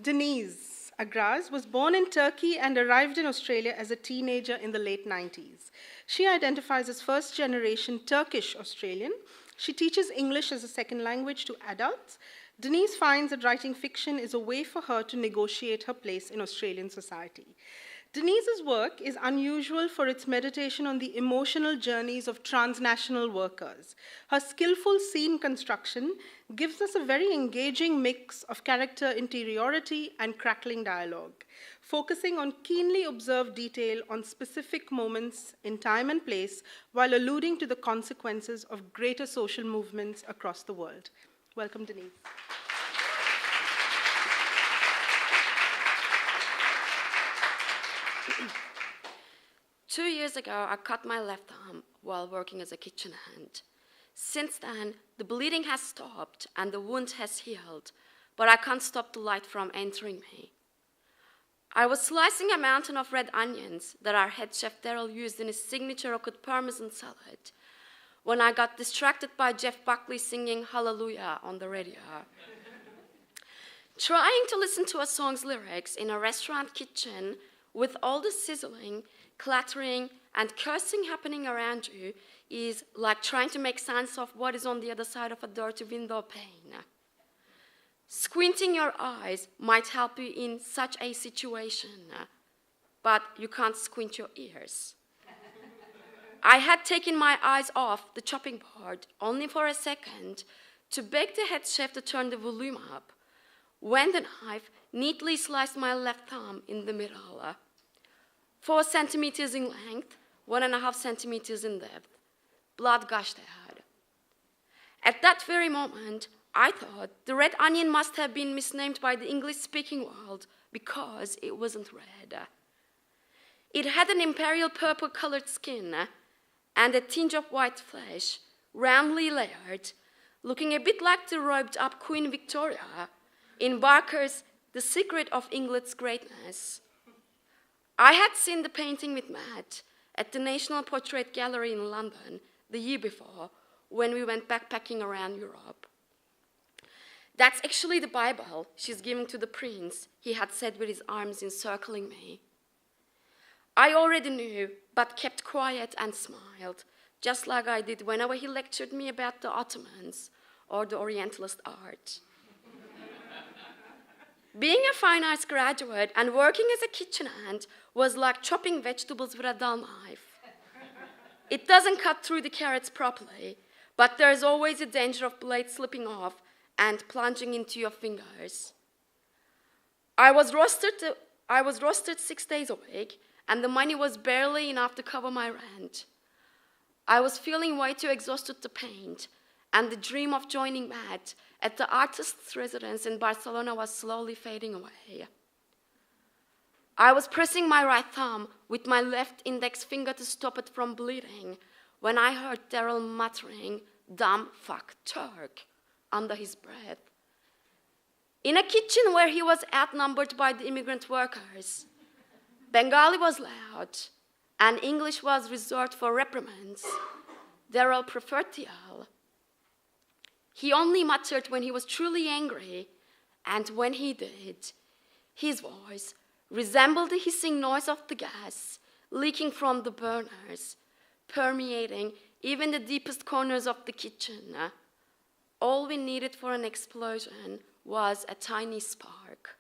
Deniz Agraz was born in Turkey and arrived in Australia as a teenager in the late 90s. She identifies as first-generation Turkish Australian. She teaches English as a second language to adults. Deniz finds that writing fiction is a way for her to negotiate her place in Australian society. Deniz's work is unusual for its meditation on the emotional journeys of transnational workers. Her skillful scene construction gives us a very engaging mix of character interiority and crackling dialogue, focusing on keenly observed detail on specific moments in time and place while alluding to the consequences of greater social movements across the world. Welcome, Deniz. 2 years ago, I cut my left arm while working as a kitchen hand. Since then, the bleeding has stopped and the wound has healed, but I can't stop the light from entering me. I was slicing a mountain of red onions that our head chef Daryl used in his signature rocket parmesan salad when I got distracted by Jeff Buckley singing Hallelujah on the radio. Trying to listen to a song's lyrics in a restaurant kitchen with all the sizzling, clattering, and cursing happening around you is like trying to make sense of what is on the other side of a dirty window pane. Squinting your eyes might help you in such a situation, but you can't squint your ears. I had taken my eyes off the chopping board only for a second to beg the head chef to turn the volume up, when the knife neatly sliced my left thumb in the middle. 4 centimeters in length, 1.5 centimeters in depth. Blood gushed out. At that very moment, I thought the red onion must have been misnamed by the English-speaking world because it wasn't red. It had an imperial purple-colored skin and a tinge of white flesh, roundly layered, looking a bit like the robed-up Queen Victoria in Barker's The Secret of England's Greatness. I had seen the painting with Matt at the National Portrait Gallery in London the year before when we went backpacking around Europe. That's actually the Bible she's giving to the prince, he had said with his arms encircling me. I already knew, but kept quiet and smiled, just like I did whenever he lectured me about the Ottomans or the Orientalist art. Being a fine arts graduate and working as a kitchen hand was like chopping vegetables with a dull knife. It doesn't cut through the carrots properly, but there's always a danger of blade slipping off and plunging into your fingers. I was rostered 6 days a week, and the money was barely enough to cover my rent. I was feeling way too exhausted to paint, and the dream of joining Matt at the artist's residence in Barcelona was slowly fading away. I was pressing my right thumb with my left index finger to stop it from bleeding when I heard Daryl muttering, "Dumb fuck Turk," under his breath. In a kitchen where he was outnumbered by the immigrant workers, Bengali was loud and English was reserved for reprimands. Daryl preferred the L. He only muttered when he was truly angry, and when he did, his voice resembled the hissing noise of the gas leaking from the burners, permeating even the deepest corners of the kitchen. All we needed for an explosion was a tiny spark.